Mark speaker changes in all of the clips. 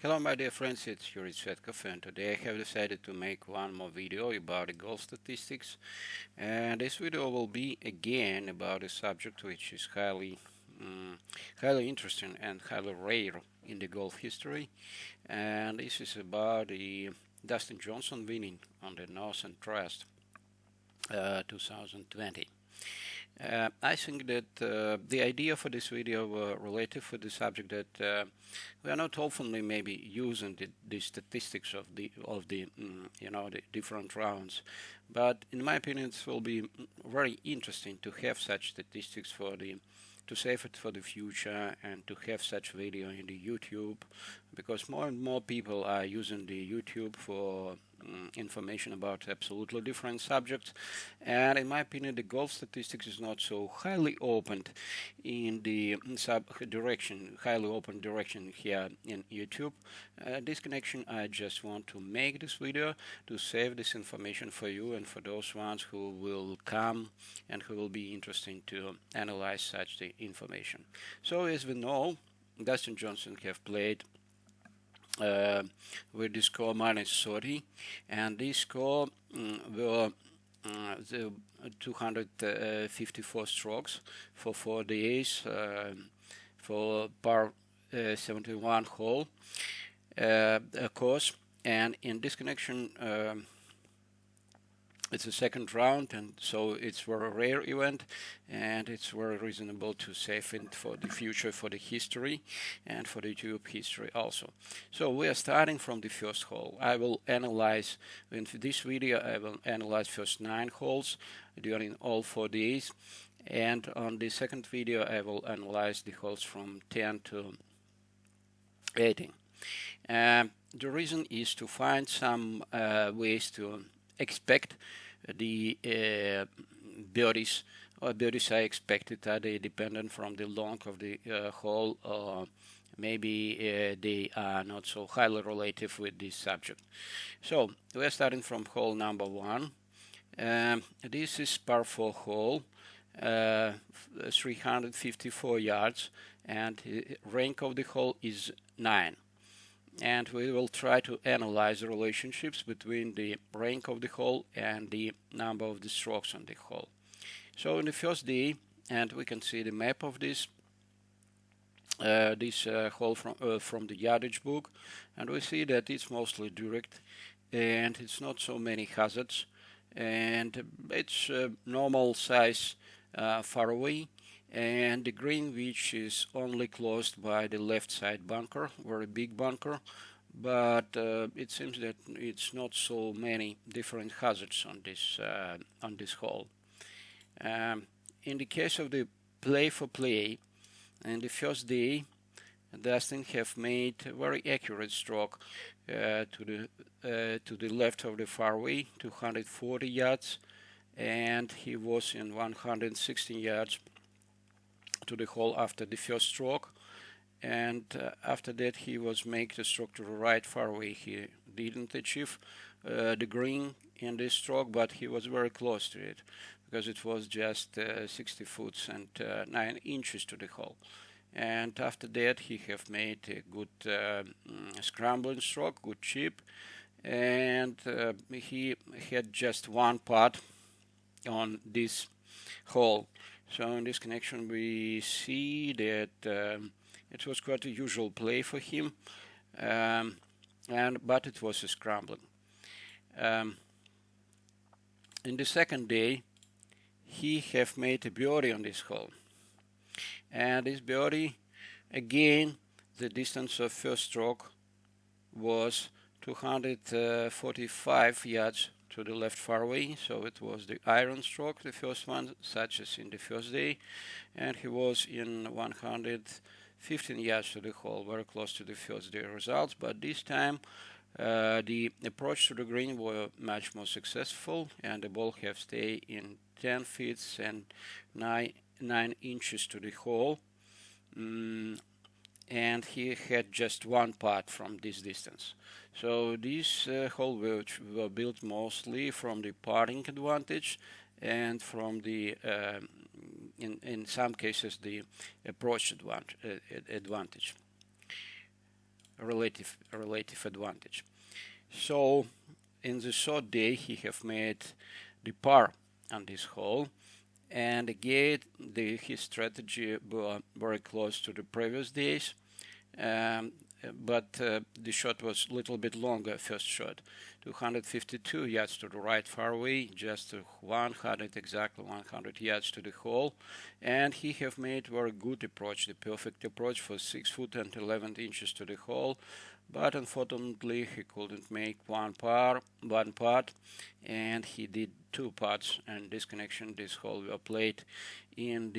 Speaker 1: Hello my dear friends, it's Yuri Svetkov, and today I have decided to make one more video about the golf statistics, and this video will be again about a subject which is highly interesting and highly rare in the golf history, and this is about the Dustin Johnson winning on the Northern Trust 2020. I think that the idea for this video related for the subject that we are not oftenly maybe using the statistics of the the different rounds, but in my opinion it will be very interesting to have such statistics to save it for the future and to have such video in the YouTube, because more and more people are using the YouTube for information about absolutely different subjects, and in my opinion the golf statistics is not so highly opened in the highly open direction here in YouTube. This connection, I just want to make this video to save this information for you and for those ones who will come and who will be interested to analyze such the information. So as we know, Dustin Johnson have played with the score -30, and this score were the 254 strokes for 4 days for par 71 hole course, and in this connection it's a second round, and so it's a very rare event, and it's very reasonable to save it for the future, for the history, and for the YouTube history also. So we are starting from the first hole. I will analyze, in this video, I will analyze first 9 holes during all 4 days, and on the second video, I will analyze the holes from 10 to 18. The reason is to find some ways to expect the birdies, or birdies are expected. Are they dependent from the length of the hole, or maybe they are not so highly relative with this subject. So we're starting from hole number 1. This is par 4 hole, 354 yards, and the rank of the hole is 9. And we will try to analyze the relationships between the rank of the hole and the number of the strokes on the hole. So in the first day, and we can see the map of this hole from the yardage book, and we see that it's mostly direct, and it's not so many hazards, and it's normal size fairway, and the green, which is only closed by the left side bunker, very big bunker, but it seems that it's not so many different hazards on this hole. In the case of the play for play, in the first day, Dustin have made a very accurate stroke to the left of the fairway, 240 yards, and he was in 116 yards to the hole after the first stroke, and after that he was make the stroke to the right fairway. He didn't achieve the green in this stroke, but he was very close to it, because it was just 60 foot and 9 inches to the hole. And after that he have made a good scrambling stroke, good chip, and he had just one putt on this hole. So in this connection we see that it was quite a usual play for him, but it was a scrambling. In the second day he have made a birdie on this hole, and this birdie, again, the distance of first stroke was 245 yards to the left fairway, so it was the iron stroke, the first one, such as in the first day, and he was in 115 yards to the hole, very close to the first day results. But this time the approach to the green were much more successful, and the ball have stayed in 10 feet and 9 inches to the hole, and he had just one putt from this distance. So this hole which were built mostly from the putting advantage and from the in some cases the approach advantage. relative advantage. So in the third day he have made the par on this hole, and again his strategy were very close to the previous days, but the shot was a little bit longer. First shot 252 yards to the right fairway, just 100, exactly 100 yards to the hole, and he have made very good approach, the perfect approach for 6 foot and 11 inches to the hole. But unfortunately he couldn't make one putt, and he did 2 putts, and this hole were played in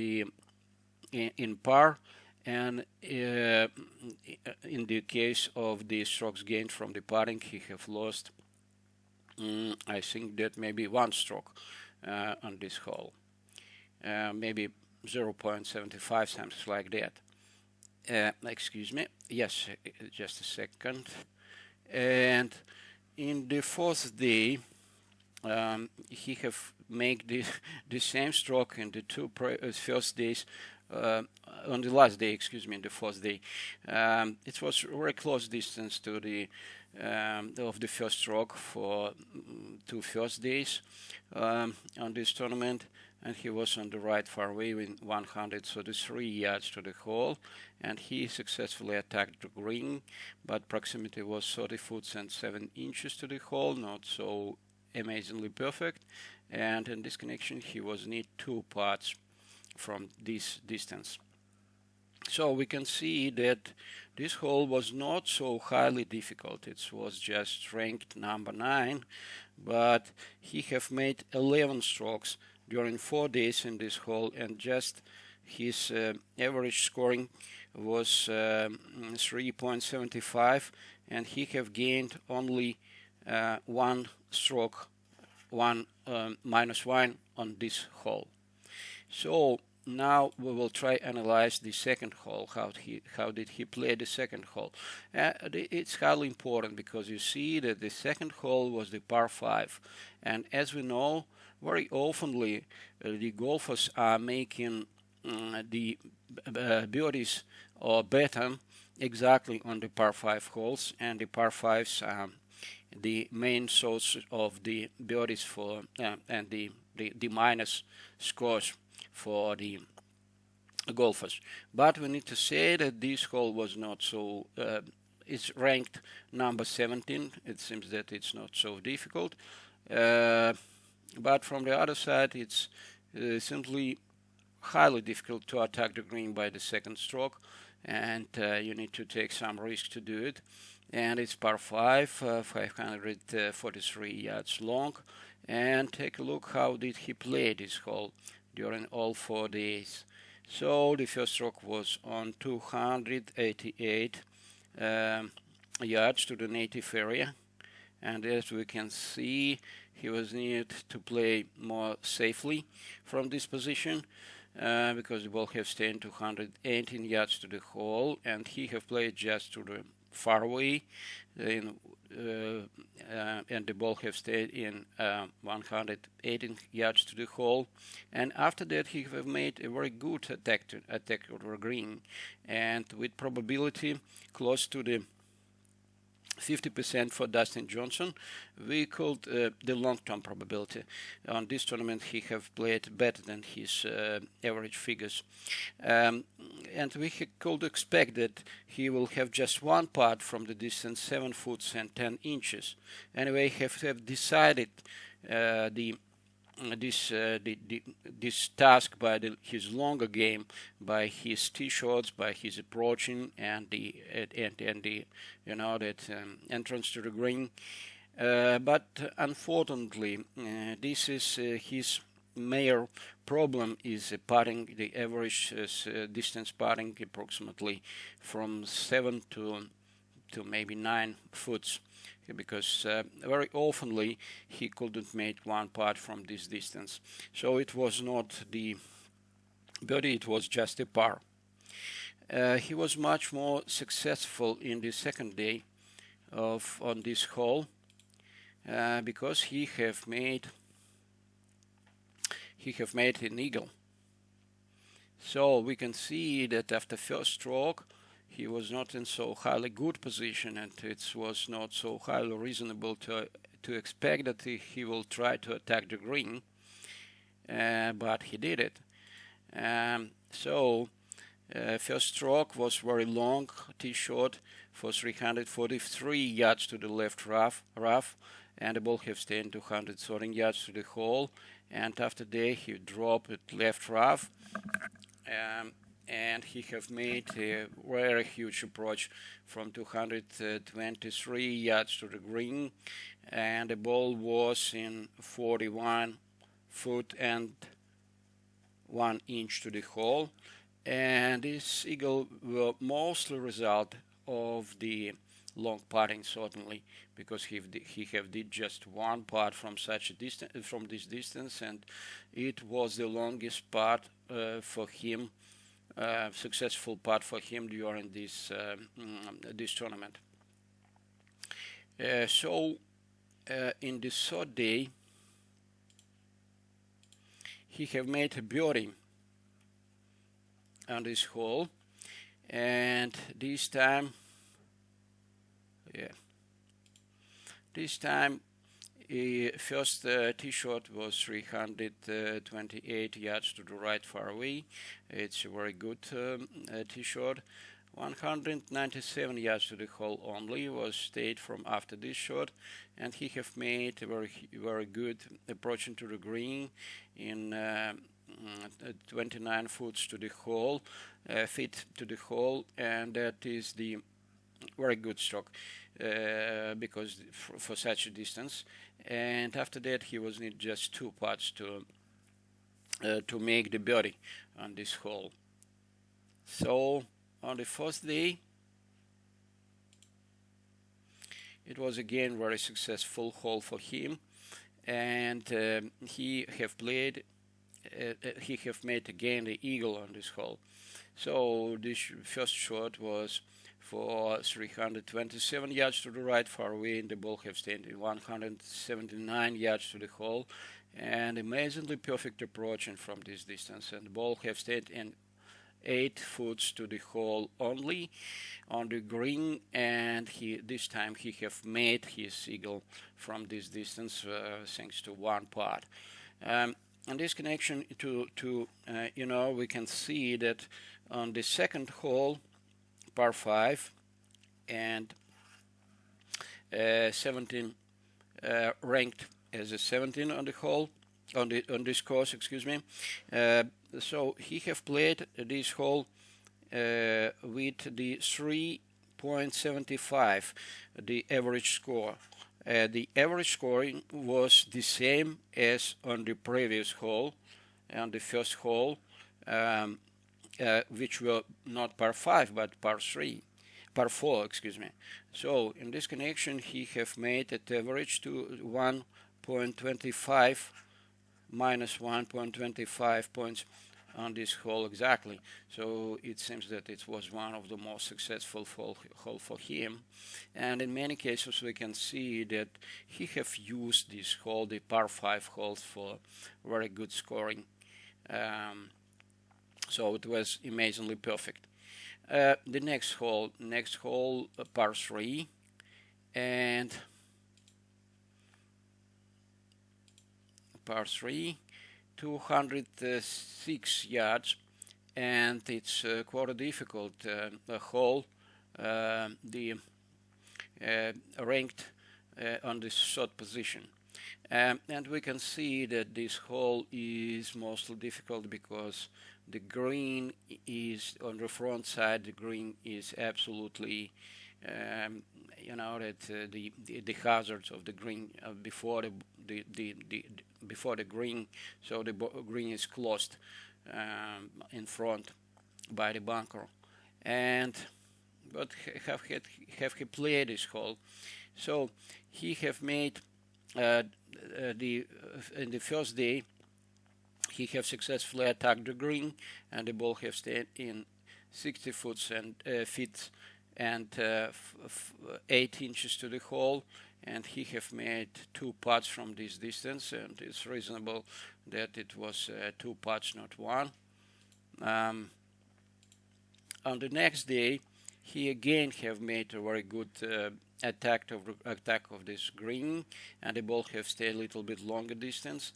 Speaker 1: par. And in the case of the strokes gained from the putting, he have lost, I think that maybe 1 stroke on this hole, maybe 0.75, something like that. Excuse me, yes, just a second. And in the 4th day he have made the same stroke in the 2 first days. On the last day, excuse me, in the 4th day, it was very close distance to the of the first stroke for 2 first days on this tournament, and he was on the right fairway with 133 yards to the hole, and he successfully attacked the green, but proximity was 30 foot and 7 inches to the hole, not so amazingly perfect, and in this connection he was need 2 putts from this distance. So we can see that this hole was not so highly difficult. It was just ranked number 9, but he have made 11 strokes during 4 days in this hole, and just his average scoring was 3.75, and he have gained only 1 stroke, -1 on this hole. So now we will try analyze the second hole. How did he play the second hole? It's highly important because you see that the second hole was the par 5, and as we know, very oftenly the golfers are making the birdies or better exactly on the par 5 holes, and the par 5s are the main source of the birdies for and the minus scores for the golfers. But we need to say that this hole was not so, it's ranked number 17. It seems that it's not so difficult, but from the other side it's simply highly difficult to attack the green by the second stroke, and you need to take some risk to do it. And it's par 5, 543 yards long, and take a look how did he play this hole during all 4 days. So the first stroke was on 288 yards to the native area, and as we can see, he was needed to play more safely from this position, because the ball have stayed 218 yards to the hole, and he have played just to the fairway, and the ball have stayed in 118 yards to the hole, and after that he have made a very good attack over green, and with probability close to the 50% for Dustin Johnson, we called the long-term probability. On this tournament he have played better than his average figures, and we could expect that he will have just 1 putt from the distance 7 foot and 10 inches. Anyway, have decided this task by his longer game, by his tee shots, by his approaching, and the entrance to the green. But unfortunately, this is his major problem is putting. The average distance putting approximately from 7 to maybe 9 foot. Because very oftenly he couldn't make 1 putt from this distance. So it was not the birdie, it was just a par. He was much more successful in the second day on this hole, because he have made an eagle. So we can see that after first stroke he was not in so highly good position, and it was not so highly reasonable to expect that he will try to attack the green, but he did it. First stroke was very long, tee shot for 343 yards to the left rough, and the ball have stayed 213 yards to the hole. And after that, he dropped it left rough, and he have made a very huge approach from 223 yards to the green, and the ball was in 41 foot and 1 inch to the hole. And this eagle will mostly result of the long putting, certainly, because he have did just one putt from such a distance, from this distance, and it was the longest putt for him, successful putt for him during this this tournament. In the third day, he have made a birdie on this hole, and this time first tee shot was 328 yards to the right far away. It's a very good tee shot. 197 yards to the hole only was stayed from after this shot, and he have made a very good approach into the green in 29 feet to the hole, and that is the very good stroke because for such a distance. And after that, he was need just 2 putts to make the birdie on this hole. So on the first day, it was again very successful hole for him, and he have played. He have made again the eagle on this hole. So this first shot was for 327 yards to the right far away, and the ball have stayed in 179 yards to the hole, and amazingly perfect approach from this distance, and the ball have stayed in 8 foot to the hole only on the green, and this time he have made his eagle from this distance thanks to one putt. And this connection we can see that on the second hole, par 5, and 17 ranked as a 17 on the hole, on this course, excuse me. So he have played this hole with the 3.75, the average score. The average scoring was the same as on the previous hole, on the first hole, which were not par 5 but par 4, excuse me. So in this connection, he have made it average to 1.25 minus 1.25 points on this hole exactly. So it seems that it was one of the most successful hole for him, and in many cases we can see that he have used this hole, the par 5 holes, for very good scoring. So it was amazingly perfect. The next hole, par 3, and par 3, 206 yards, and it's quite a difficult hole. The ranked on the third position, and we can see that this hole is mostly difficult because the green is on the front side. The green is absolutely the hazards of the green before the green, so the green is closed in front by the bunker. But have he played this hole? So he have made in the first day he have successfully attacked the green, and the ball have stayed in 60 feet and 8 inches to the hole, and he have made 2 putts from this distance, and it's reasonable that it was 2 putts, not 1. On the next day, he again have made a very good attack of this green, and the ball have stayed a little bit longer distance,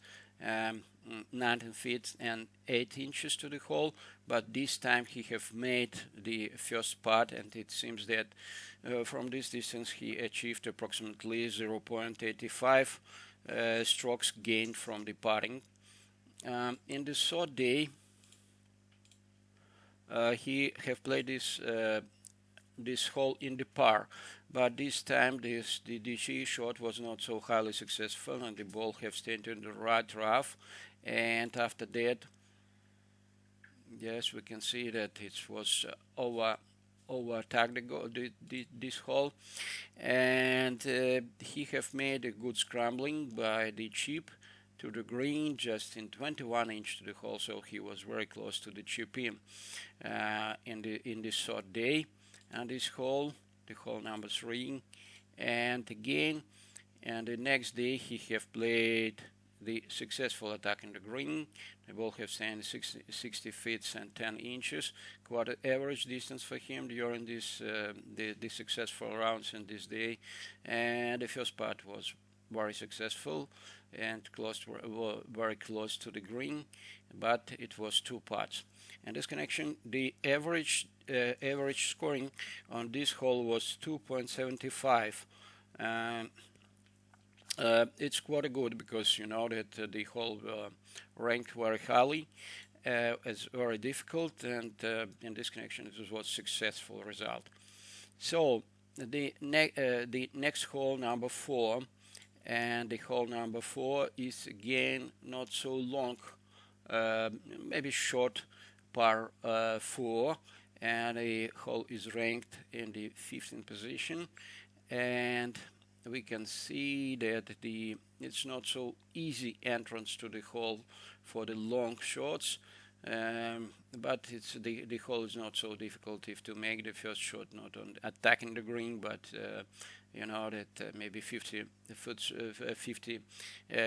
Speaker 1: 19 feet and 8 inches to the hole, but this time he have made the first putt, and it seems that from this distance he achieved approximately 0.85 strokes gained from the putting. In the third day, he have played this hole in the par, but this time the DG shot was not so highly successful, and the ball have stayed in the right rough. And after that, yes, we can see that it was over attacked this hole, and he have made a good scrambling by the chip to the green, just in 21 inch to the hole, so he was very close to the chip in the third day. And this hole, the hole number 3, and again, and the next day he have played the successful attack in the green. The ball have stayed 60 feet and 10 inches, quite an average distance for him during this the successful rounds in this day. And the first putt was very successful and very close to the green, but it was 2 putts. And this connection, the average scoring on this hole was 2.75. It's quite good, because you know that the hole ranked very highly as very difficult, and in this connection it was a successful result. So the next hole, number 4, and the hole number 4 is again not so long, maybe short, par 4, and the hole is ranked in the 15th position, and we can see that it's not so easy entrance to the hole for the long shots, but the hole is not so difficult if to make the first shot not on attacking the green, but you know that maybe 50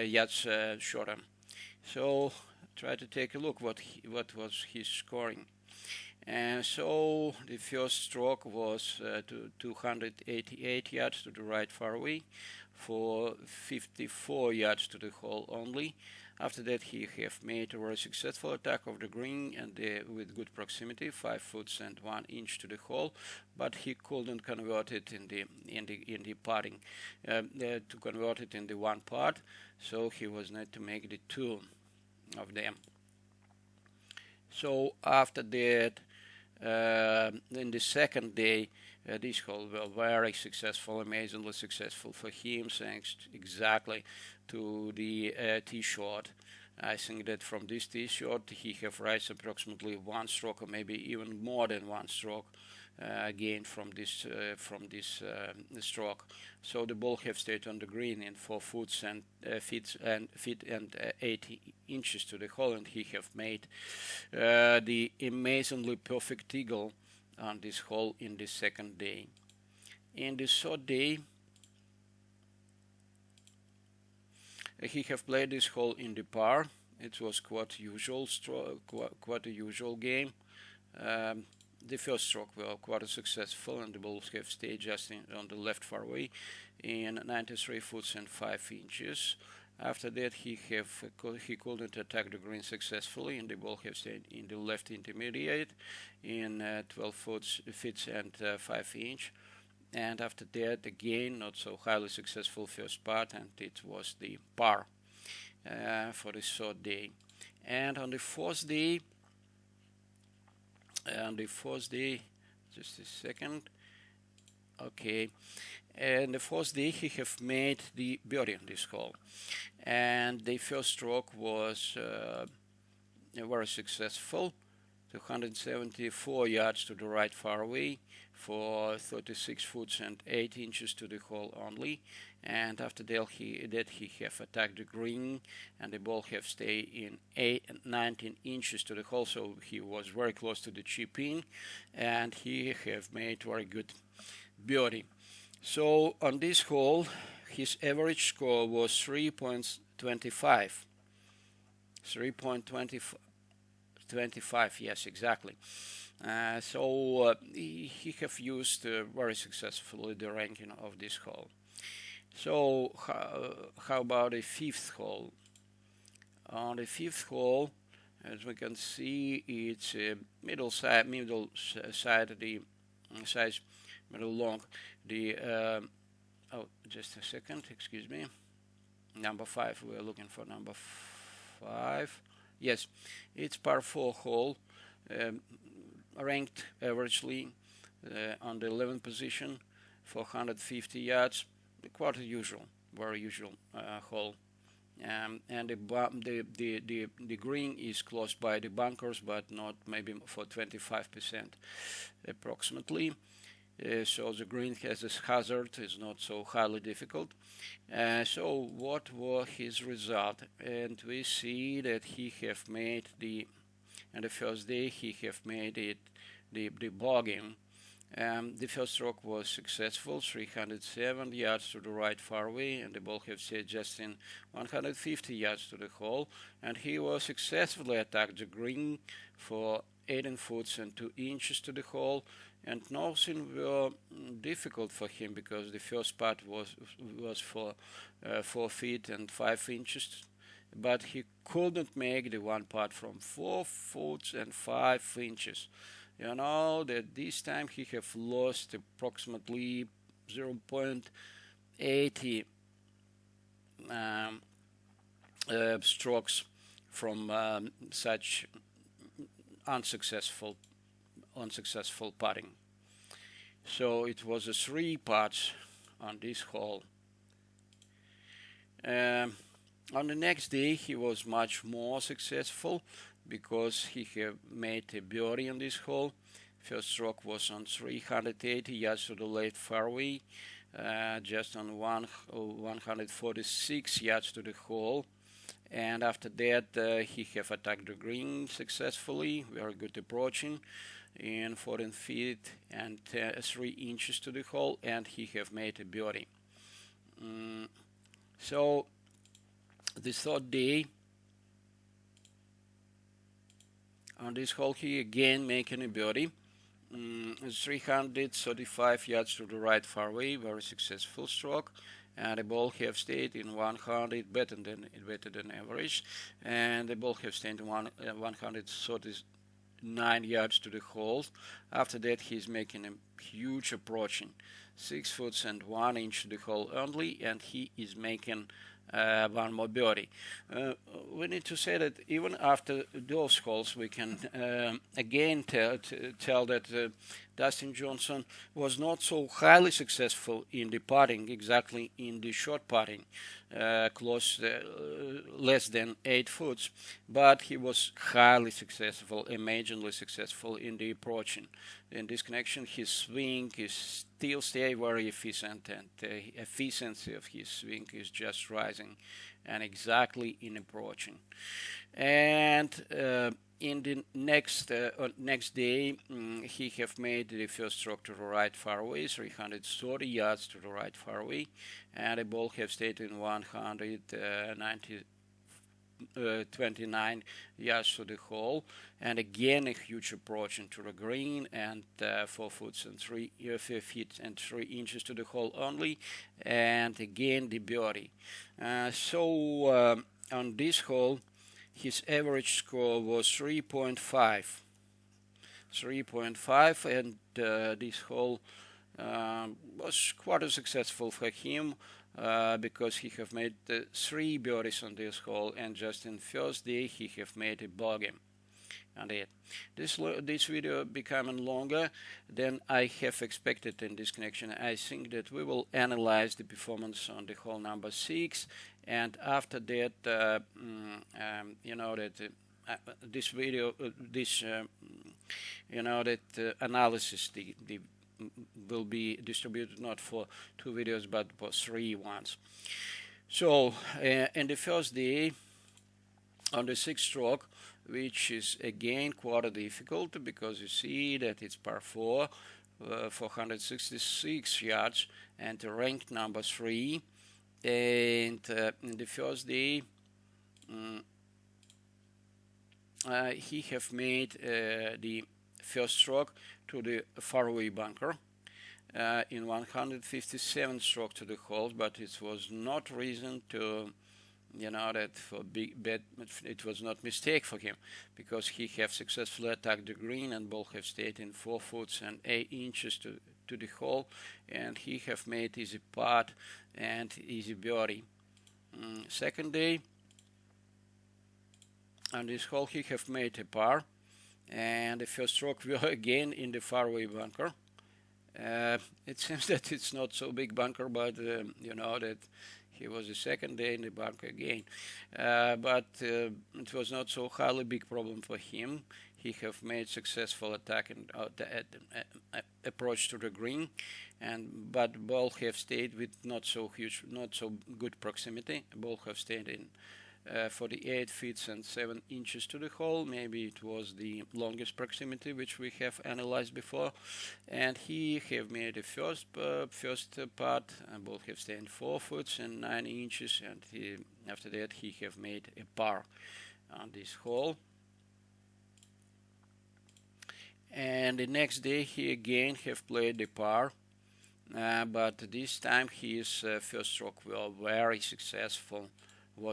Speaker 1: yards shorter. So try to take a look what was his scoring. And so the first stroke was to 288 yards to the right fairway for 54 yards to the hole only. After that, he have made a very successful attack of the green, and with good proximity, 5 foot and 1 inch to the hole, but he couldn't convert it in the putting to convert it in the 1 putt, so he was need to make the 2 of them. So after that, in the second day, this hole was very successful, amazingly successful for him, thanks exactly to the tee shot. I think that from this tee shot he have raised approximately 1 stroke, or maybe even more than 1 stroke gained from this stroke. So the ball have stayed on the green in 4 foot and 80 inches to the hole, and he have made the amazingly perfect eagle on this hole in the second day. In the third day, he have played this hole in the par. It was quite a usual game. The first stroke was quite successful, and the balls have stayed just on the left fairway in 93 foot and 5 inches. After that, he couldn't attack the green successfully, and the ball have stayed in the left intermediate in 12 feet and 5 inch. And after that, again, not so highly successful first putt, and it was the par for the third day. And on the fourth day, just a second, okay, and the fourth day he have made the birdie on this hole, and the first stroke was very successful, 274 yards to the right fairway for 36 foot and 8 inches to the hole only. And after that he have attacked the green, and the ball have stayed in 19 inches to the hole, so he was very close to the chip in, and he have made very good birdie. So on this hole his average score was 3.25. 3.25, yes, exactly. He have used very successfully the ranking of this hole. So how about the fifth hole? On the fifth hole, as we can see, it's middle side, the size, middle long. The oh, just a second, excuse me. Number 5. We are looking for number 5. Yes, it's par 4 hole, ranked averagely on the 11th position, 450 yards. Quite a usual, very usual hole. And the green is close by the bunkers, but not maybe for 25% approximately. So the green has this hazard, is not so highly difficult. So what was his result? And we see that he have made on the first day he have made it the bogey. The first stroke was successful, 307 yards to the right fairway, and the ball have stayed just in 150 yards to the hole, and he was successfully attacked the green for 18 foot and 2 inches to the hole, and nothing were difficult for him because the first putt was for 4 feet and 5 inches, but he couldn't make the one putt from 4 foot and 5 inches. You know that this time he have lost approximately 0.80 strokes from such unsuccessful putting. So it was a 3 putts on this hole. On the next day he was much more successful because he have made a birdie on this hole. First stroke was on 380 yards to the left fairway, just on 146 yards to the hole. And after that he have attacked the green successfully, very good approaching, in 14 feet and 3 inches to the hole, and he have made a birdie. So the third day, on this hole, he again making a birdie. 335 yards to the right fairway, very successful stroke, and the ball have stayed in 100, better than average, and the ball have stayed in 139 yards to the hole. After that, he's making a huge approaching, 6 foot and 1 inch to the hole only, and he is making one more birdie. We need to say that even after those holes, we can again tell that Dustin Johnson was not so highly successful in the putting, exactly in the short putting, less than 8 foot, but he was highly successful, amazingly successful in the approaching. In this connection, his swing is still stay very efficient, and the efficiency of his swing is just rising, and exactly in approaching. And in the next day, he have made the first stroke to the right fairway, 330 yards to the right fairway, and the ball have stayed in 129 yards to the hole, and again a huge approach into the green, and 4 feet and 3 inches to the hole only, and again the birdie. So on this hole, his average score was 3.5, and this hole was quite successful for him. Because he have made 3 birdies on this hole, and just in first day he have made a bogey on it. This video becoming longer than I have expected in this connection. I think that we will analyze the performance on the hole number 6, and after that, you know that this video, you know that analysis, the will be distributed not for 2 videos but for 3 ones. So in the first day, on the 6th stroke, which is again quite difficult because you see that it's par 4, 466 yards, and ranked number 3. And in the first day, he have made the first stroke to the fairway bunker. In 157 stroke to the hole, but it was not reason to, that for big bet, it was not mistake for him, because he have successfully attacked the green and ball have stayed in 4 foot and 8 inches to the hole, and he have made easy putt and easy birdie. Second day, on this hole he have made a par, and the first stroke were again in the fairway bunker. It seems that it's not so big bunker, but that he was the second day in the bunker again. But it was not so highly big problem for him. He have made successful attack and approach to the green, but ball have stayed with not so good proximity. Ball have stayed in 48 feet and 7 inches to the hole. Maybe it was the longest proximity which we have analyzed before, and he have made a first putt, and ball have stayed 4 foot and 9 inches, and after that he have made a par on this hole. And the next day he again have played the par, but this time his first stroke was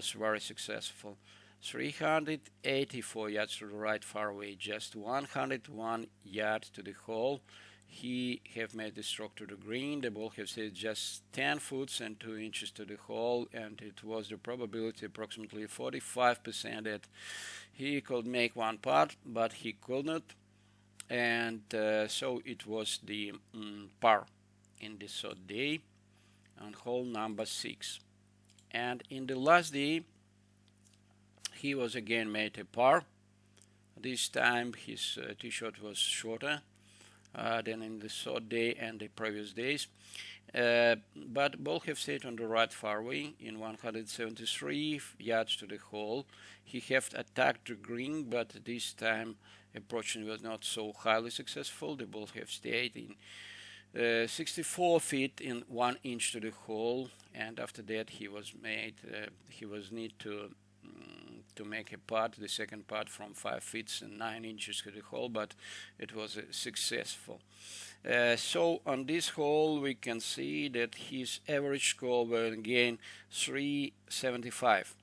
Speaker 1: very successful. 384 yards to the right fairway, just 101 yards to the hole. He have made the stroke to the green. The ball have stayed just 10 foot and 2 inches to the hole, and it was the probability approximately 45% that he could make one putt, but he could not, and so it was the par in the third day on hole number 6. And in the last day, he was again made a par. This time his tee shot was shorter than in the third day and the previous days. But ball have stayed on the right fairway in 173 yards to the hole. He have attacked the green, but this time approaching was not so highly successful. The ball have stayed in 64 feet in 1 inch to the hole, and after that he was need to make a putt, the second putt from 5 feet and 9 inches to the hole, but it was successful. So on this hole we can see that his average score was again 3.75.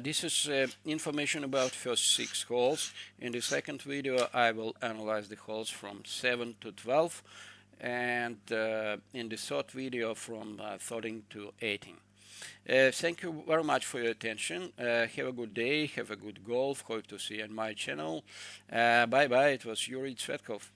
Speaker 1: This is information about first 6 holes. In the second video I will analyze the holes from 7 to 12, and in the third video from 13 to 18. Thank you very much for your attention. Have a good day, have a good golf. Hope to see you on my channel. Bye bye. It was Yuri Tsvetkov.